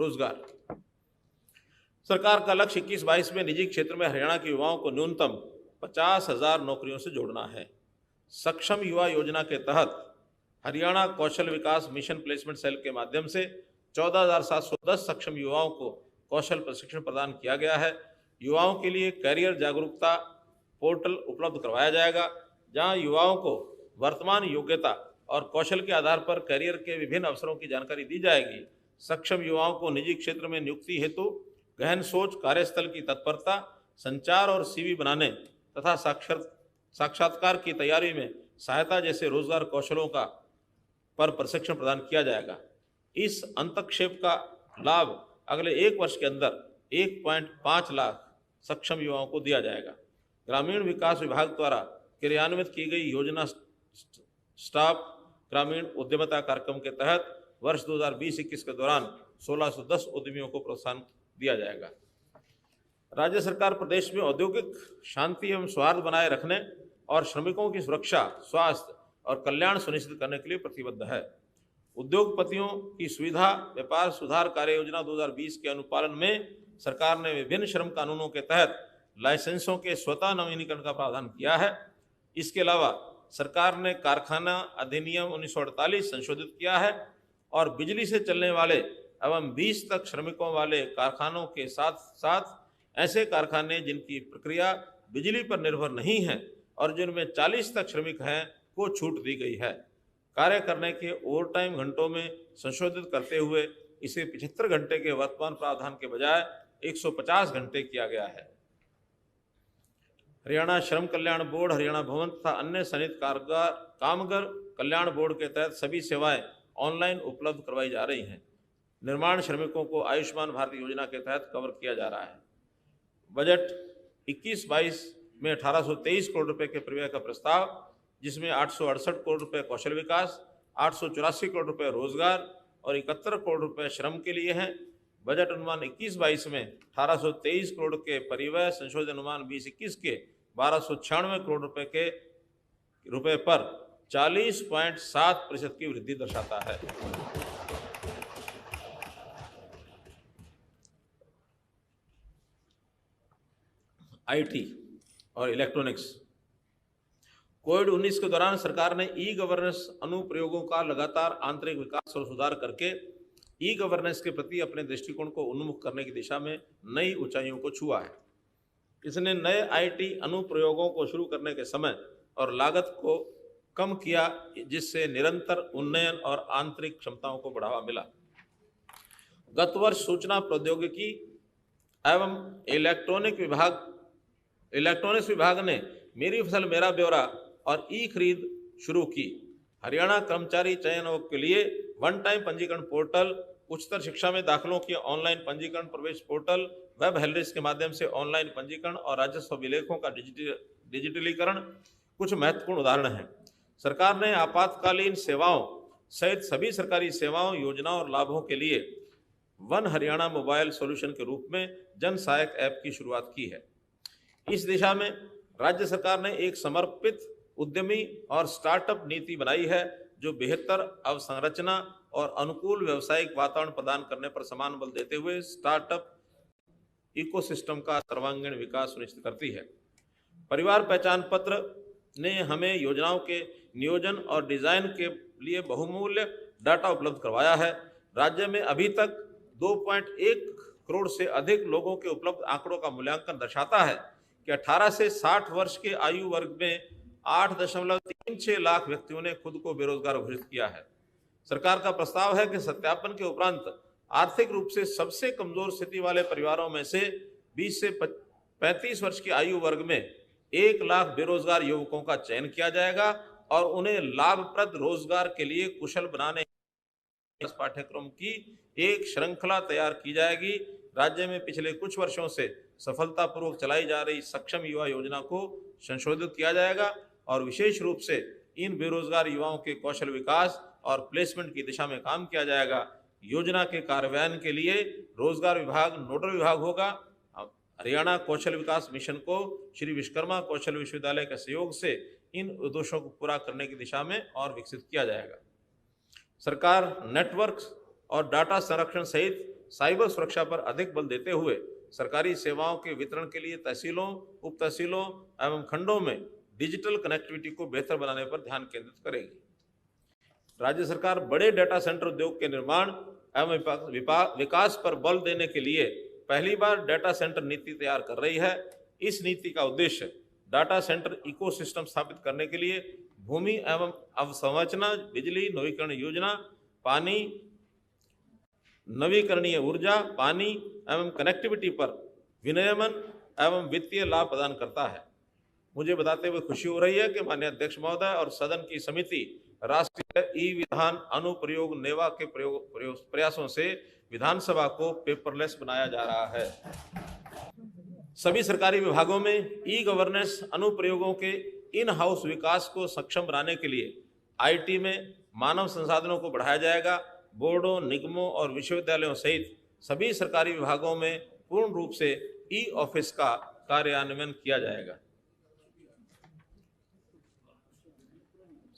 रोजगार। सरकार का लक्ष्य 21-22 में निजी क्षेत्र में हरियाणा के युवाओं को न्यूनतम 50,000 नौकरियों से जोड़ना है। सक्षम युवा योजना के तहत हरियाणा कौशल विकास मिशन प्लेसमेंट सेल के माध्यम से 14,710 सक्षम युवाओं को कौशल प्रशिक्षण प्रदान किया गया है। युवाओं के लिए कैरियर जागरूकता पोर्टल उपलब्ध करवाया जाएगा, जहां युवाओं को वर्तमान योग्यता और कौशल के आधार पर कैरियर के विभिन्न अवसरों की जानकारी दी जाएगी। सक्षम युवाओं को निजी क्षेत्र में नियुक्ति हेतु गहन सोच, कार्यस्थल की तत्परता, संचार और सीवी बनाने तथा साक्षात्कार की तैयारी में सहायता जैसे रोजगार कौशलों का पर प्रशिक्षण प्रदान किया जाएगा। इस अंतक्षेप का लाभ अगले 1 वर्ष के अंदर 1.5 लाख सक्षम युवाओं को दिया जाएगा। ग्रामीण विकास विभाग द्वारा क्रियान्वित की गई योजना स्टाफ ग्रामीण उद्यमिता कार्यक्रम के तहत वर्ष 2020-21 के दौरान 1610 उद्यमियों को प्रोत्साहन दिया जाएगा। राज्य सरकार प्रदेश में औद्योगिक शांति एवं सौहार्द बनाए रखने और श्रमिकों की सुरक्षा, स्वास्थ्य और कल्याण सुनिश्चित करने के लिए प्रतिबद्ध है। उद्योगपतियों की सुविधा व्यापार सुधार कार्य योजना 2020 के अनुपालन में सरकार ने विभिन्न श्रम कानूनों के तहत लाइसेंसों के स्वतः नवीनीकरण का प्रावधान किया है। इसके अलावा सरकार ने कारखाना अधिनियम 1948 संशोधित किया है और बिजली से चलने वाले एवं 20 तक श्रमिकों वाले कारखानों के साथ साथ ऐसे कारखाने जिनकी प्रक्रिया बिजली पर निर्भर नहीं है और जिनमें 40 तक श्रमिक हैं को छूट दी गई है। कार्य करने के ओवरटाइम घंटों में संशोधित करते हुए इसे 75 घंटे के वर्तमान प्रावधान के बजाय 150 घंटे किया गया है। हरियाणा श्रम कल्याण बोर्ड, हरियाणा भवन तथा अन्य सन्निहित कामगार कल्याण बोर्ड के तहत सभी सेवाएं ऑनलाइन उपलब्ध करवाई जा रही हैं। निर्माण श्रमिकों को आयुष्मान भारत योजना के तहत कवर किया जा रहा है। बजट 21-22 में 1823 करोड़ रुपए के प्रव्यय का प्रस्ताव, जिसमें 868 करोड़ रुपए कौशल विकास, 884 करोड़ रुपए रोजगार और 71 करोड़ रुपए श्रम के लिए हैं। बजट अनुमान 21-22 में 1823 करोड़ के परिव्यय संशोधन अनुमान 20-21 के 1296 करोड़ रुपए पर 40.7% की वृद्धि दर्शाता है। आईटी और इलेक्ट्रॉनिक्स। कोविड-19 के दौरान सरकार ने ई गवर्नेंस अनुप्रयोगों का लगातार आंतरिक विकास और सुधार करके ई गवर्नेंस के प्रति अपने दृष्टिकोण को उन्मुख करने की दिशा में नई ऊंचाइयों को छुआ है। इसने नए आईटी अनुप्रयोगों को शुरू करने के समय और लागत को कम किया, जिससे निरंतर उन्नयन और आंतरिक क्षमताओं को बढ़ावा मिला। गत वर्ष सूचना प्रौद्योगिकी एवं इलेक्ट्रॉनिक्स विभाग ने मेरी फसल मेरा ब्यौरा और ई खरीद शुरू की। हरियाणा कर्मचारी चयन के लिए वन टाइम पंजीकरण पोर्टल, उच्चतर शिक्षा में दाखिलों की ऑनलाइन पंजीकरण प्रवेश पोर्टल, वेब हेलरिस के माध्यम से ऑनलाइन पंजीकरण और राजस्व अभिलेखों का डिजिटलीकरण कुछ महत्वपूर्ण उदाहरण हैं। सरकार ने आपातकालीन सेवाओं सहित सभी सरकारी सेवाओं, योजनाओं और लाभों के लिए वन हरियाणा मोबाइल सॉल्यूशन के रूप में जन सहायक ऐप की शुरुआत की है। इस दिशा में राज्य सरकार ने एक समर्पित उद्यमी और स्टार्टअप नीति बनाई है, जो बेहतर अवसंरचना और अनुकूल व्यावसायिक वातावरण प्रदान करने पर समान बल देते हुए स्टार्टअप इकोसिस्टम का सर्वांगीण विकास सुनिश्चित करती है। परिवार पहचान पत्र ने हमें योजनाओं के नियोजन और डिजाइन के लिए बहुमूल्य डाटा उपलब्ध करवाया है। राज्य में अभी तक 2.1 करोड़ से अधिक लोगों के उपलब्ध आंकड़ों का मूल्यांकन दर्शाता है कि 18 से 60 वर्ष के आयु वर्ग में 8.36 लाख व्यक्तियों ने खुद को बेरोजगार घोषित किया है। सरकार का प्रस्ताव है कि सत्यापन के उपरांत आर्थिक रूप से सबसे कमजोर स्थिति वाले परिवारों में से 20 से 35 वर्ष की आयु वर्ग में 1 लाख बेरोजगार युवकों का चयन किया जाएगा और उन्हें लाभप्रद रोजगार के लिए कुशल बनाने इस पाठ्यक्रम की एक श्रृंखला तैयार की जाएगी। राज्य में पिछले कुछ वर्षों से सफलतापूर्वक चलाई जा रही सक्षम युवा योजना को संशोधित किया जाएगा और विशेष रूप से इन बेरोजगार युवाओं के कौशल विकास और प्लेसमेंट की दिशा में काम किया जाएगा। योजना के कार्यान्वयन के लिए रोजगार विभाग नोडल विभाग होगा। हरियाणा कौशल विकास मिशन को श्री विश्वकर्मा कौशल विश्वविद्यालय के सहयोग से इन उद्देश्यों को पूरा करने की दिशा में और विकसित किया जाएगा। सरकार नेटवर्क और डाटा संरक्षण सहित साइबर सुरक्षा पर अधिक बल देते हुए सरकारी सेवाओं के वितरण के लिए तहसीलों, उप तहसीलों एवं खंडों में डिजिटल कनेक्टिविटी को बेहतर बनाने पर ध्यान केंद्रित करेगी। राज्य सरकार बड़े डेटा सेंटर उद्योग के निर्माण एवं विकास पर बल देने के लिए पहली बार डेटा सेंटर नीति तैयार कर रही है। इस नीति का उद्देश्य डाटा सेंटर इकोसिस्टम स्थापित करने के लिए भूमि एवं अवसंरचना, बिजली, नवीकरण योजना, पानी, नवीकरणीय ऊर्जा, पानी एवं कनेक्टिविटी पर विनियमन एवं वित्तीय लाभ प्रदान करता है। मुझे बताते हुए खुशी हो रही है कि माननीय अध्यक्ष महोदय और सदन की समिति राष्ट्रीय ई विधान अनुप्रयोग नेवा के प्रयासों से विधानसभा को पेपरलेस बनाया जा रहा है। सभी सरकारी विभागों में ई गवर्नेंस अनुप्रयोगों के इन हाउस विकास को सक्षम बनाने के लिए आईटी में मानव संसाधनों को बढ़ाया जाएगा। बोर्डों, निगमों और विश्वविद्यालयों सहित सभी सरकारी विभागों में पूर्ण रूप से ई ऑफिस का कार्यान्वयन किया जाएगा।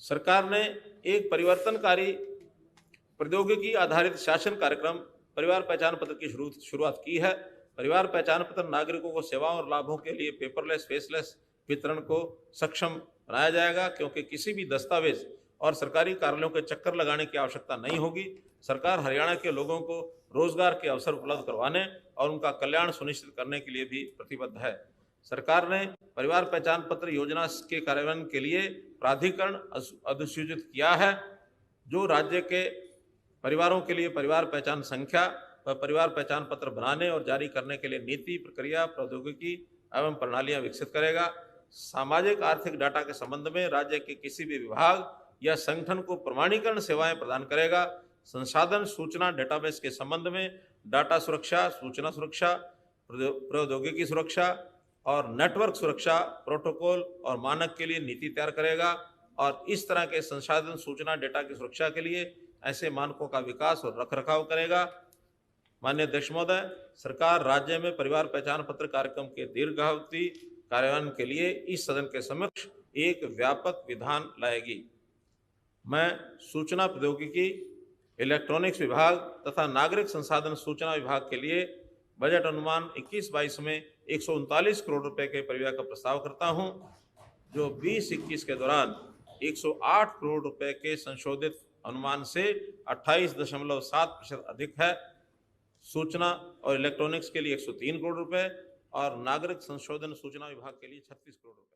सरकार ने एक परिवर्तनकारी प्रौद्योगिकी आधारित शासन कार्यक्रम परिवार पहचान पत्र की शुरुआत की है। परिवार पहचान पत्र नागरिकों को सेवाओं और लाभों के लिए पेपरलेस, फेसलेस वितरण को सक्षम बनाया जाएगा, क्योंकि किसी भी दस्तावेज और सरकारी कार्यालयों के चक्कर लगाने की आवश्यकता नहीं होगी। सरकार हरियाणा के लोगों को रोजगार के अवसर उपलब्ध करवाने और उनका कल्याण सुनिश्चित करने के लिए भी प्रतिबद्ध है। सरकार ने परिवार पहचान पत्र योजना के कार्यान्वयन के लिए प्राधिकरण अधिसूचित किया है, जो राज्य के परिवारों के लिए परिवार पहचान संख्या व परिवार पहचान पत्र बनाने और जारी करने के लिए नीति, प्रक्रिया, प्रौद्योगिकी एवं प्रणालियां विकसित करेगा। सामाजिक आर्थिक डाटा के संबंध में राज्य के किसी भी विभाग या संगठन को प्रमाणीकरण सेवाएं प्रदान करेगा। संसाधन सूचना डेटाबेस के संबंध में डाटा सुरक्षा, सूचना सुरक्षा, प्रौद्योगिकी सुरक्षा और नेटवर्क सुरक्षा प्रोटोकॉल और मानक के लिए नीति तैयार करेगा और इस तरह के संसाधन सूचना डेटा की सुरक्षा के लिए ऐसे मानकों का विकास और रखरखाव करेगा। माननीय अध्यक्ष महोदय, सरकार राज्य में परिवार पहचान पत्र कार्यक्रम के दीर्घावधि कार्यान्वयन के लिए इस सदन के समक्ष एक व्यापक विधान लाएगी। मैं सूचना प्रौद्योगिकी, इलेक्ट्रॉनिक्स विभाग तथा नागरिक संसाधन सूचना विभाग के लिए बजट अनुमान 21-22 में 139 करोड़ रुपए के परिव्यय का प्रस्ताव करता हूं, जो 20-21 के दौरान 108 करोड़ रुपए के संशोधित अनुमान से 28.7% अधिक है। सूचना और इलेक्ट्रॉनिक्स के लिए 103 करोड़ रुपए और नागरिक संशोधन सूचना विभाग के लिए 36 करोड़ रुपए।